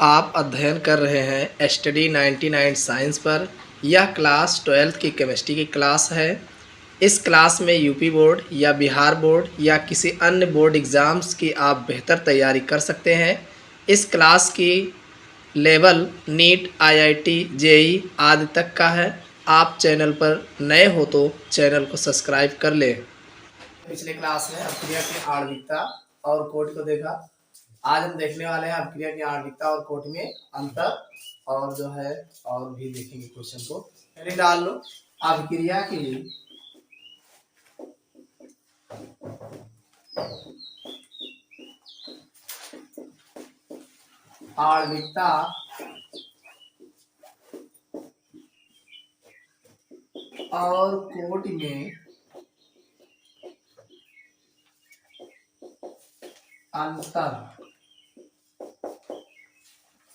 आप अध्ययन कर रहे हैं स्टडी 99 साइंस पर। यह क्लास 12th की केमिस्ट्री की क्लास है। इस क्लास में यूपी बोर्ड या बिहार बोर्ड या किसी अन्य बोर्ड एग्ज़ाम्स की आप बेहतर तैयारी कर सकते हैं। इस क्लास की लेवल नीट, आईआईटी, जेई आदि तक का है। आप चैनल पर नए हो तो चैनल को सब्सक्राइब कर लें। पिछले क्लास में अभिक्रिया की आणविकता और कोटि को देखा। आज हम देखने वाले हैं अभिक्रिया की आणविकता और कोटि में अंतर, और जो है और भी देखेंगे क्वेश्चन को। पहले डाल लो अभिक्रिया की आणविकता और कोटि में अंतर।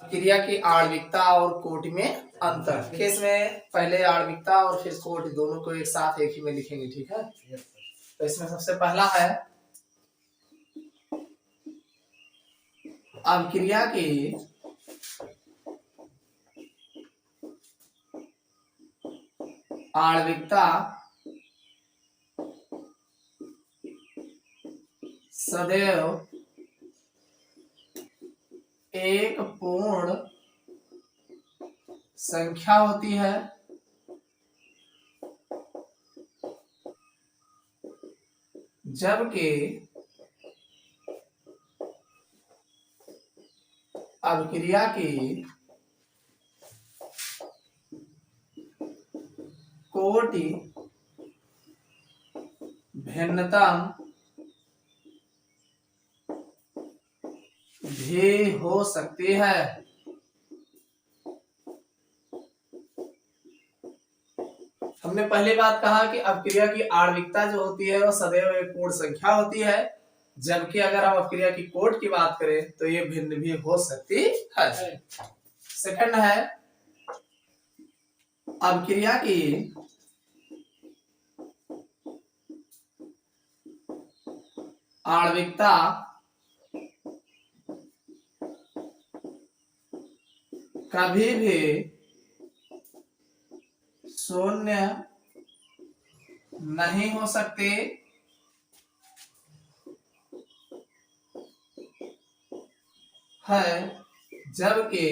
अभिक्रिया की आणविकता और कोटि में अंतर। इसमें पहले आणविकता और फिर कोटि दोनों को एक साथ एक ही में लिखेंगे, ठीक है। तो इसमें सबसे पहला है अभिक्रिया की आणविकता सदैव एक पूर्ण संख्या होती है, जबकि अभिक्रिया की कोटि भिन्नतम भी हो सकती है। हमने पहले बात कहा कि अभिक्रिया की आणविकता जो होती है वो सदैव एक पूर्ण संख्या होती है, जबकि अगर हम अभिक्रिया की कोटि की बात करें तो ये भिन्न भी हो सकती है। सेकंड है अभिक्रिया की आणविकता कभी भी शून्य नहीं हो सकती, है, जबकि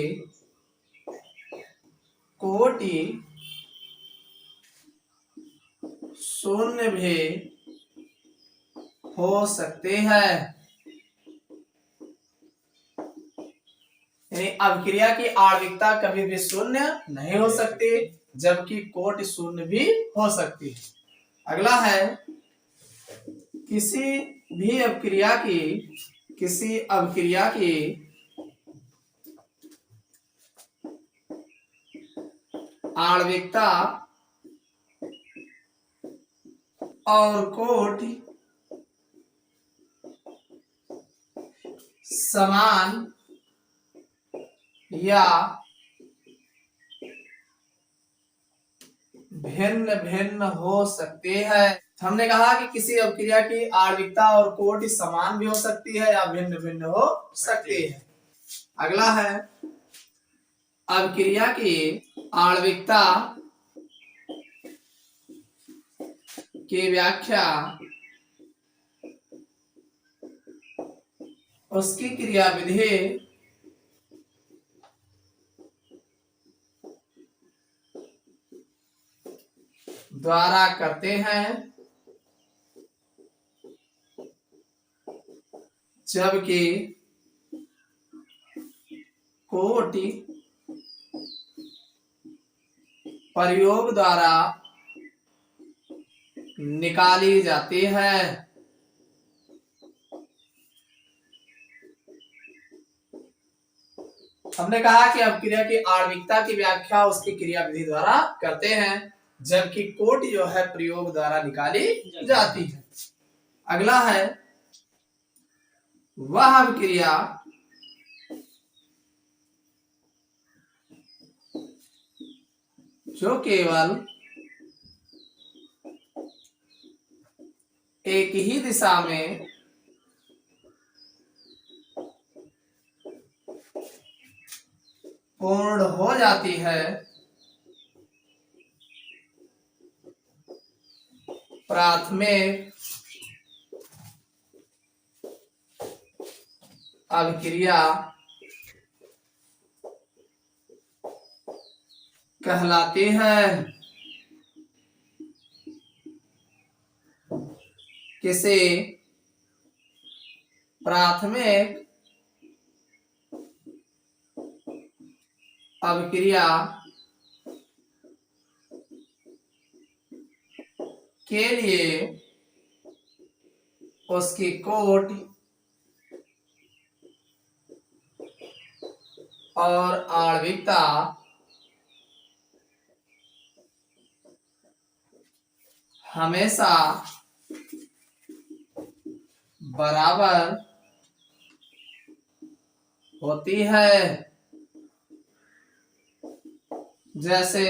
कोटि शून्य भी हो सकते हैं। अभिक्रिया की आणविकता कभी भी शून्य नहीं हो सकती, जबकि कोटि शून्य भी हो सकती है। अगला है किसी अभिक्रिया की आणविकता और कोटि समान या भिन्न भिन्न हो सकते हैं। हमने कहा कि किसी अभिक्रिया की आणविकता और कोटि समान भी हो सकती है या भिन्न भिन्न हो सकती है। अगला है अभिक्रिया की आणविकता की व्याख्या उसकी क्रियाविधि द्वारा करते हैं, जबकि कोटि प्रयोग द्वारा निकाली जाती है। हमने कहा कि अभिक्रिया की आणविकता की व्याख्या उसकी क्रियाविधि द्वारा करते हैं, जबकि कोटि जो है प्रयोग द्वारा निकाली जाती है। अगला है वह अभिक्रिया जो केवल एक ही दिशा में पूर्ण हो जाती है प्राथमिक अभिक्रिया कहलाती है। किसी प्राथमिक अभिक्रिया के लिए उसकी कोट और आणविकता हमेशा बराबर होती है। जैसे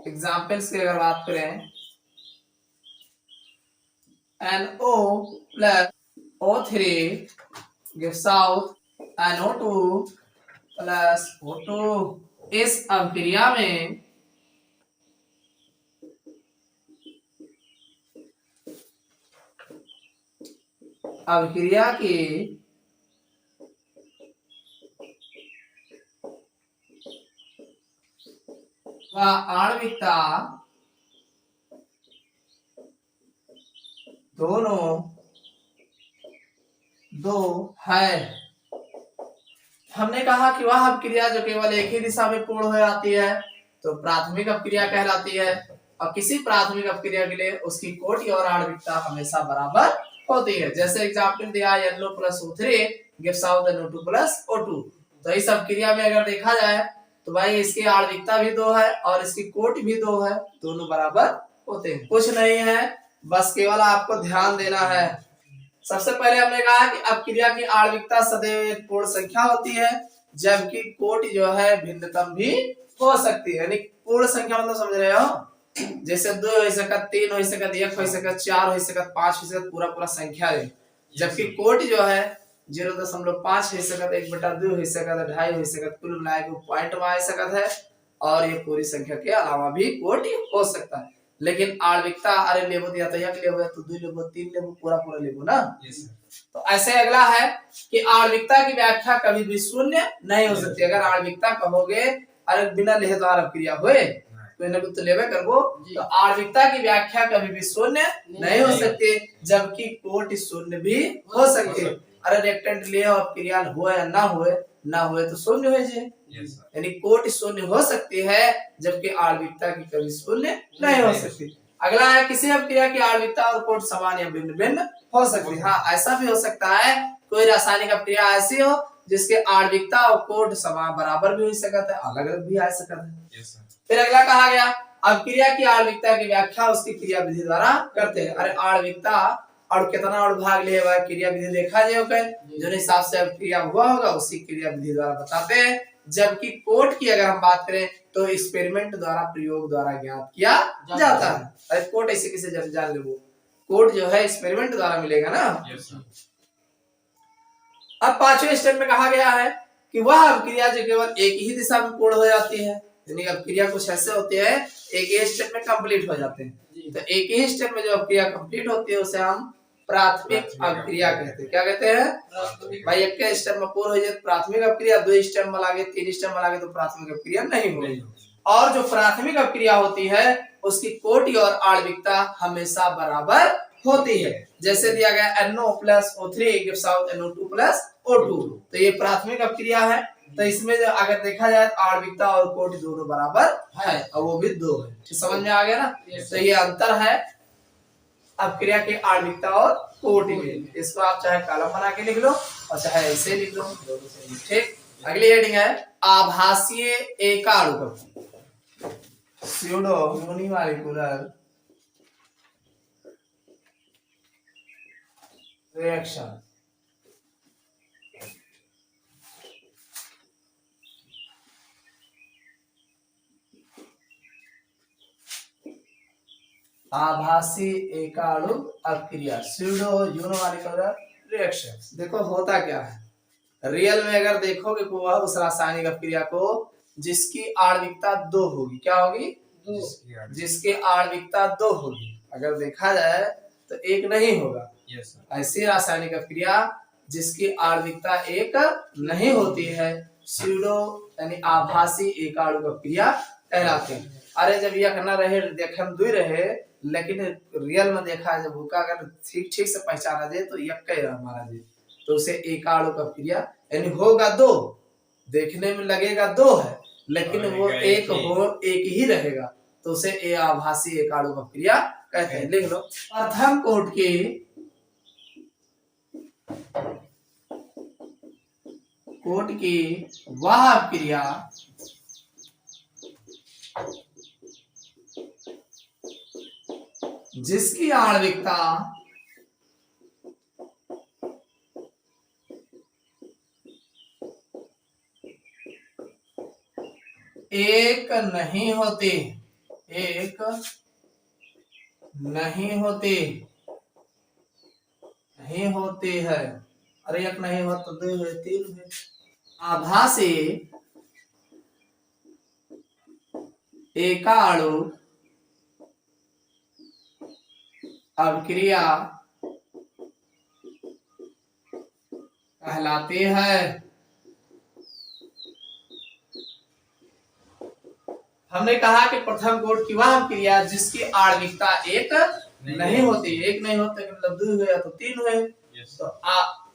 एग्जाम्पल्स की अगर बात करें, NO plus O3 gives out NO2 plus O2। इस अभिक्रिया में अभिक्रिया की व आणविकता दोनों दो है। हमने कहा कि वह अपक्रिया जो केवल एक ही दिशा में पूर्ण हो जाती है तो प्राथमिक अपक्रिया कहलाती है, और किसी प्राथमिक अपक्रिया के लिए उसकी कोटि और आणविकता हमेशा बराबर होती है। जैसे एग्जाम्पल दिया NO plus O3 gives out NO2 plus O2। तो इस अपक्रिया में अगर देखा जाए तो भाई इसकी आणविकता भी दो है और इसकी कोटि भी दो है, दोनों बराबर होते हैं। कुछ नहीं है, बस केवल आपको ध्यान देना है। सबसे पहले हमने कहा कि अपक्रिया की आणविकता सदैव एक पूर्ण संख्या होती है, जबकि कोटि जो है भिन्नतम भी हो सकती है। यानी पूर्ण संख्या मतलब समझ रहे हो, जैसे 2 हो सकत, 3 हो सकत, 1 हो सकत, 4 हो सकत, 5 हो सकत, पूरा पूरा संख्या है। जबकि कोटि जो है 0.5 हो सकत, 1/2 हो सकत, 2.5 हो सकत, कुल मिला के पॉइंट में आ सकत है, और ये पूरी संख्या के अलावा भी कोटि हो सकता है। लेकिन आणविकता अरे लेबो या तो 1 लेबो, तो 2 लेबो, 3 लेबो, पूरा पूरा लेबो ना। तो ऐसे अगला है कि आणविकता की व्याख्या कभी भी शून्य नहीं हो सकती। अगर आणविकता कहोगे अरे बिना लेहे तो अपक्रिया हुए कोई ना कुछ तो लेवे करबो, तो आणविकता की व्याख्या कभी भी शून्य नहीं हो सकती, जबकि कोटि शून्य भी हो सकती है। अरे रिएक्टेंट ले अपक्रिया हो या ना होए तो शून्य हो जाए, यानी कोटि शून्य हो सकती है, जबकि आणविकता की कभी शून्य नहीं हो सकती। अगला है किसी अपक्रिया की आणविकता और कोटि समान या भिन्न भिन्न हो सकती है। हाँ, ऐसा भी हो सकता है कोई रासायनिक अपक्रिया ऐसी हो जिसके आणविकता और कोटि समान बराबर भी हो सकता है, अलग अलग भी आ सकता है। फिर अगला कहा गया अपक्रिया की आणविकता की व्याख्या उसकी क्रिया विधि द्वारा करते हैं। अरे आणविकता और कितना और भाग ले हुआ क्रिया विधि देखा जाए, जो हिसाब से क्रिया हुआ होगा उसी क्रिया विधि द्वारा बताते हैं। जबकि कोट की अगर हम बात करें तो एक्सपेरिमेंट द्वारा, प्रयोग द्वारा ज्ञात किया जाता है। अरे कोट ऐसे किसे जान ले, वो कोट जो है एक्सपेरिमेंट द्वारा मिलेगा ना। अब 5वें स्टेप में कहा गया है कि वह अपक्रिया जो केवल एक ही दिशा में पूर्ण हो जाती है, यानी अपक्रिया कुछ ऐसे होते हैं एक ही स्टेप में कंप्लीट हो जाते हैं। तो एक ही स्टेप में जो अपक्रिया कंप्लीट होती है उसे हम प्राथमिक अपक्रिया कहते हैं। क्या कहते हैं भाई, एक के स्टेप में पूर्ण हो जाए प्राथमिक अपक्रिया, 2 स्टेप में लागे, 3 स्टेप में लागे तो प्राथमिक अपक्रिया नहीं होगी। और जो प्राथमिक अपक्रिया होती है उसकी कोटि और आणविकता हमेशा बराबर होती है। जैसे दिया गया NO plus O3 gives out NO2 plus O2, तो ये प्राथमिक अपक्रिया है। तो इसमें जो अगर देखा जाए तो आणविकता और कोटि दोनों बराबर है, और वो भी 2 है। समझ में आ गया ना। तो ये अंतर है अपक्रिया के आणविकता और कोटि में। इसको आप चाहे कॉलम बना के लिख लो और चाहे ऐसे लिख लो, दोनों से ठीक। अगली हेडिंग है आभासीय एकाणु स्यूडो यूनिमॉलिक्यूलर रिएक्शन। आभासी एकाणु अपक्रिया, स्यूडो यूनिमॉलिक्यूलर रिएक्शन। देखो होता क्या है, रियल में अगर देखोगे को वह उस रासायनिक अपक्रिया को जिसकी आणविकता 2 होगी, क्या होगी? 2। जिसकी आणविकता 2 होगी। अगर देखा जाए तो 1 नहीं होगा। ऐसी रासायनिक अपक्रिया जिसकी आणविकता 1 नहीं होती है स्यूडो यानी आभासी एकाणु अपक्रिया कहलाते हैं। अरे जब यह न रहे देखम 2 रहे लेकिन रियल में देखा जब भूखा अगर ठीक से पहचाना जाए तो यह कई हमारा जी तो उसे एकाणु अपक्रिया यानी होगा 2, देखने में लगेगा 2 है लेकिन वो एक ही रहेगा तो उसे ए आभासी एकाणु अपक्रिया कहते हैं। लिख लो प्रथम कोट की वह अपक्रिया जिसकी आणविकता एक नहीं होती है। अरे एक नहीं हो तो 2 है 3 है। आभासी एकाणु अपक्रिया कहलाती है। हमने कहा कि प्रथम कोट की वह अपक्रिया जिसकी आणविकता 1 नहीं होती, 1 नहीं होता मतलब 2 हुए तो 3 हुए तो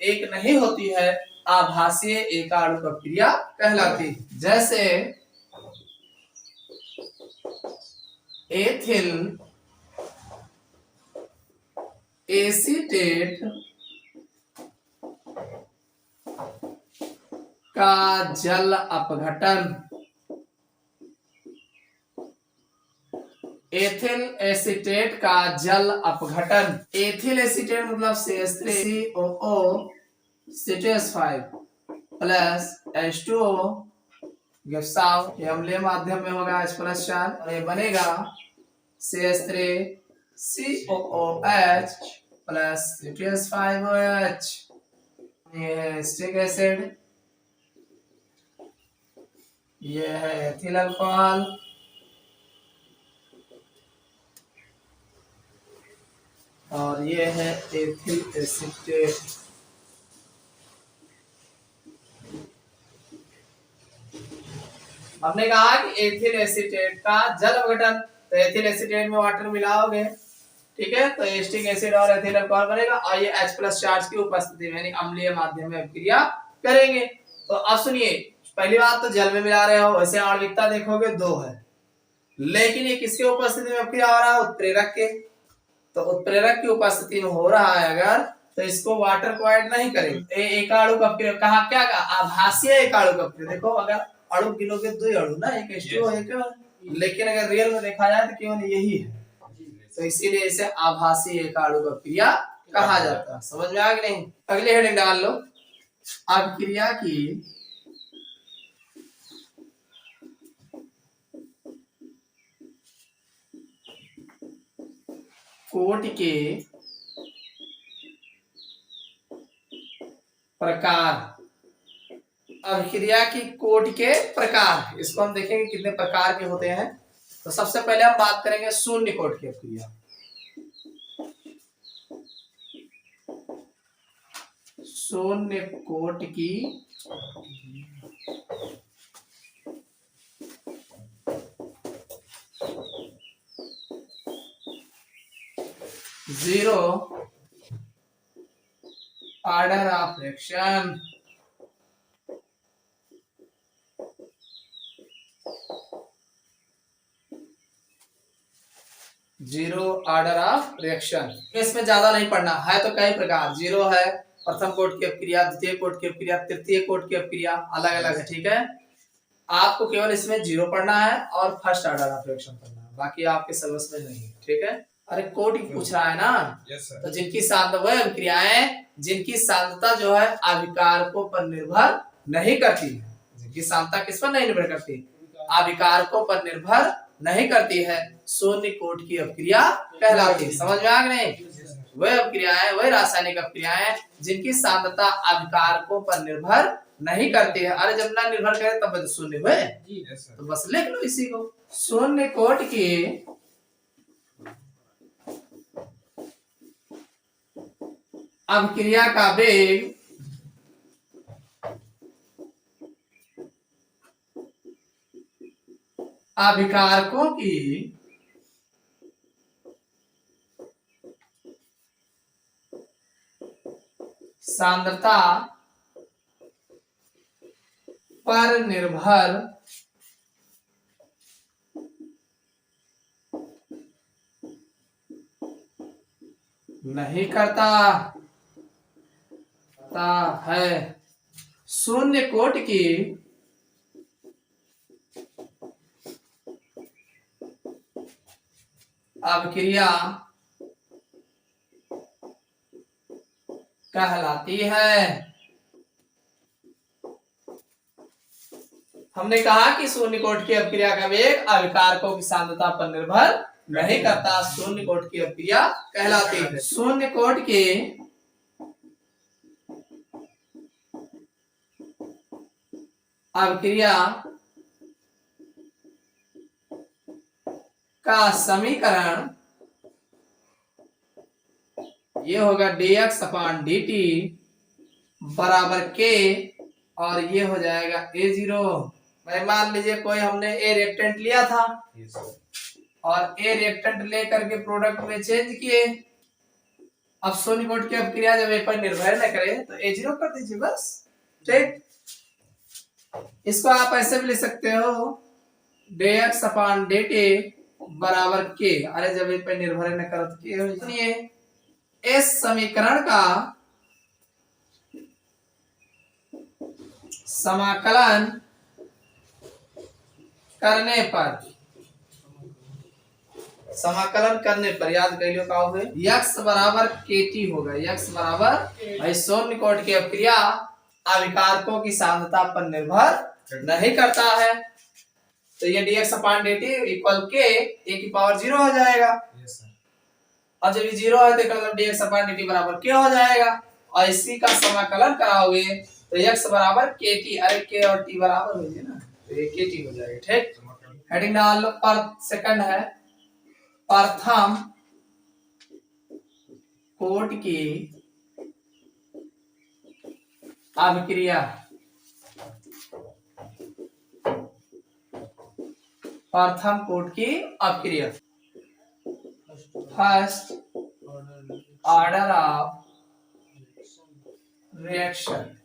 1 नहीं होती है आभासीय एकाणु अपक्रिया कहलाती। जैसे एथिल एसीटेट का जल अपघटन, एथिल एसीटेट का जल अपघटन। एथिल एसीटेट मतलब CH3COO C2H5 प्लस H2O गैसाव, ये अम्लीय माध्यम में होगा H+4 और ये बनेगा CH3COOH प्लस C2H5OH। ये है एसिटिक एसिड, ये है एथिल अल्कोहल और ये है एथिल एसीटेट। हमने कहा कि एथिल एसीटेट का जल अपघटन, तो एथिल एसीटेट में वाटर मिलाओगे, ठीक है, तो एसिटिक एसिड और एथिल अल्कोहल बनेगा और ये H+ चार्ज की उपस्थिति में यानी अम्लीय माध्यम में अपक्रिया करेंगे। तो अब सुनिए, पहली बात तो जल में मिला रहे हो, वैसे आणविकता देखोगे 2 है, लेकिन ये किसके उपस्थिति में अपक्रिया हो रहा है? उत्प्रेरक के। तो उत्प्रेरक की उपस्थिति में हो रहा है अगर तो इसको वाटर को ऐड नहीं करेंगे। एकाणु अपक्रिया कहा, क्या कहा? आभासीय एकाणु अपक्रिया। देखो अगर अणु गिनोगे 2 अणु ना, एक H2O एक, लेकिन अगर रियल में देखा जाए तो केवल यही है, तो इसीलिए इसे आभासी एकाणु अपक्रिया कहा जाता है। समझ में आ गया नहीं? अगले हेडिंग डाल लो, अपक्रिया की कोट के प्रकार। अपक्रिया की कोट के प्रकार, इसको हम देखेंगे कितने प्रकार के होते हैं। तो सबसे पहले हम बात करेंगे शून्य कोट की अपक्रिया। शून्य कोट की zero order of reaction, zero order of reaction. इसमें ज्यादा नहीं पढ़ना है, तो कई प्रकार जीरो है, प्रथम कोट की अपक्रिया, द्वितीय कोट की अपक्रिया, तृतीय कोट की अपक्रिया, अलग अलग है, ठीक है। आपको केवल इसमें जीरो पढ़ना है और फर्स्ट ऑर्डर ऑफ रिएक्शन पढ़ना है, बाकी आपके सिलेबस में नहीं, ठीक है। अरे कोट ही पूछ रहा है ना, तो जिनकी सांद्रता, वह अपक्रियाएं जिनकी सांद्रता जो है अभिकारकों पर निर्भर नहीं करती है, जिनकी सांद्रता किस पर नहीं निर्भर करती, अभिकारकों पर निर्भर नहीं करती है, शून्य कोट की अपक्रिया कहलाती है। समझ में आ गया नहीं? वह अपक्रियाएं, वह रासायनिक अपक्रियाएं जिनकी सांद्रता अभिकारकों पर निर्भर नहीं करती है। अरे जब ना निर्भर करे तब तो शून्य हुए, तो बस लिख लो इसी को। शून्य कोट की अपक्रिया का वेग अभिकारकों की सांद्रता पर निर्भर नहीं करता है। शून्य कोट की अपक्रिया कहलाती है। हमने कहा कि शून्य कोट की अपक्रिया का वेग अभिकारकों की सांद्रता पर निर्भर नहीं करता, शून्य कोट की अपक्रिया कहलाती है। शून्य कोट की अपक्रिया का समीकरण ये होगा dx/dt बराबर k, और ये हो जाएगा a0। भाई मान लीजिए कोई हमने ए रिएक्टेंट लिया था और ए रिएक्टेंट लेकर के प्रोडक्ट में चेंज किए। अब शून्य कोट की अपक्रिया जब ए पर निर्भर न करे तो a0 कर दीजिए बस, ठीक। इसको आप ऐसे भी लिख सकते हो dx/dt बराबर k। अरे जब ए पर निर्भर न करे तो k हो जाए। इस समीकरण का समाकलन करने पर याद कर लो क्या होगा, x बराबर kt होगा। x बराबर भाई शून्य कोट की अपक्रिया अभिकारकों की सांद्रता पर निर्भर नहीं करता है, तो ये dx/dt इक्वल k a⁴ हो जाएगा। और जब ये 0 है तो मतलब dx/dt बराबर k हो जाएगा, और इसी का समाकलन कराओगे तो x बराबर kt। अरे k और t बराबर हो जाए ना, तो ये kt हो जाएगा, ठीक। हेडिंग डाल लो। पर सेकंड है प्रथम कोट की अभिक्रिया, प्रथम कोट की अपक्रिया, फर्स्ट ऑर्डर ऑफ रिएक्शन,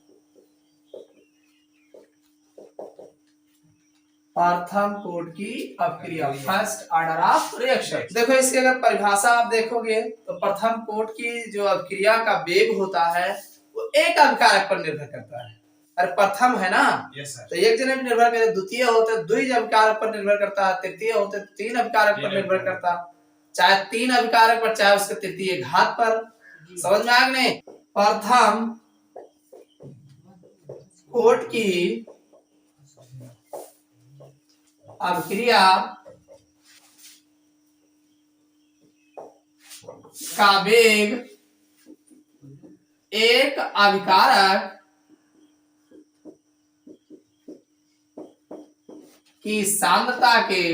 प्रथम कोट की अपक्रिया, फर्स्ट ऑर्डर ऑफ रिएक्शन। देखो इसकी अगर परिभाषा आप देखोगे तो प्रथम कोट की जो अपक्रिया का वेग होता है वो एक अभिकारक पर निर्भर करता है। अरे प्रथम है ना, तो एक जने भी निर्भर करे, द्वितीय होते द्विज अभिकारक पर निर्भर करता है, तृतीय होते तीन अभिकारक पर निर्भर करता, चाहे तीन अभिकारक पर चाहे उसके तृतीय घात पर। समझ में आ गया नहीं? प्रथम कोट की अपक्रिया का वेग एक अभिकारक की सांद्रता के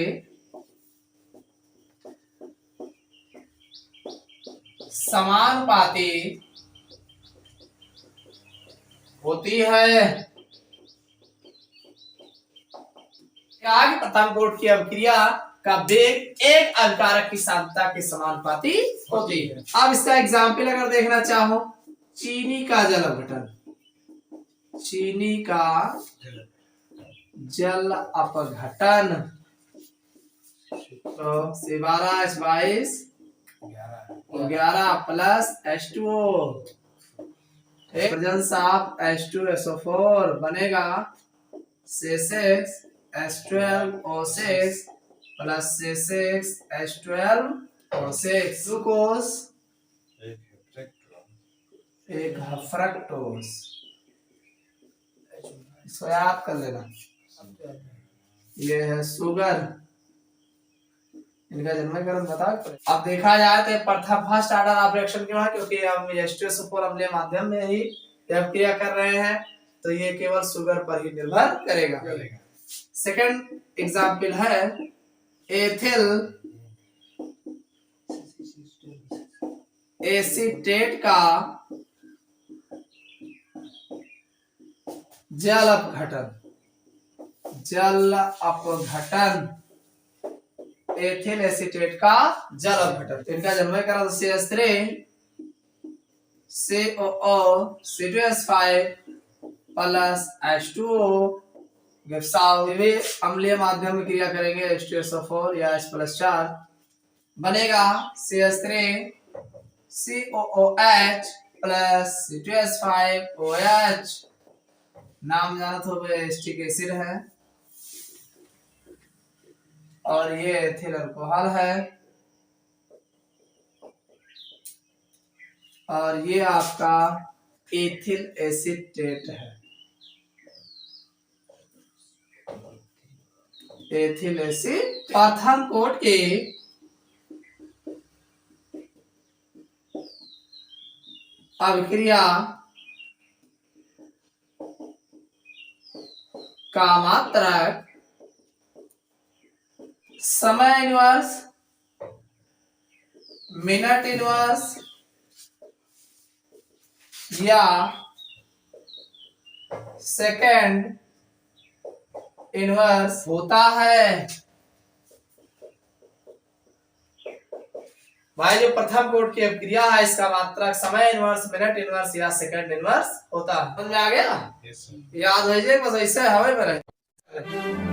समानुपाती होती है। आगे प्रथम कोट की अपक्रिया का वेग एक अभिकारक की सांद्रता के समानुपाती होती है। अब इसका एग्जाम्पल अगर देखना चाहो, चीनी का जल अपघटन, चीनी का जल अपघटन, तो 12H22 11 plus H2O, presence of H2SO4 बनेगा C6H12O6 प्लस C6H12O6, ग्लूकोज एक फ्रक्टोज, इसको याद कर लेना। ये है शुगर इनका जन्मकरण बताओ। अब देखा जाए तो प्रथम फर्स्ट ऑर्डर ऑफ रिएक्शन क्यों है, क्योंकि हम H2SO4 अम्लीय माध्यम में ही जब क्रिया कर रहे हैं तो ये केवल शुगर पर ही निर्भर करेगा। सेकंड एग्जांपल है एथिल एसीटेट का जल अपघटन, जल अपघटन, एथिल एसीटेट का जल अपघटन। इनका जन्मकरण CH3 COO C2H5 plus H2O वे अम्लीय माध्यम में क्रिया करेंगे H2SO4 या H+4 बनेगा CH3 COOH प्लस C2H5OH। नाम जानत हो एस्टिक एसिड है और ये एथिल अल्कोहल है और ये आपका एथिल एसीटेट है। एथिल एसिड प्रथम कोट के अभिक्रिया का मात्रक समय इनवर्स, मिनट इनवर्स या सेकंड इनवर्स होता है। भाई जो प्रथम कोट की अभिक्रिया है इसका मात्रक समय इनवर्स, मिनट इनवर्स या सेकंड इनवर्स होता है। समझ में आ गया? याद हो जाए बस ऐसे हवे पर है।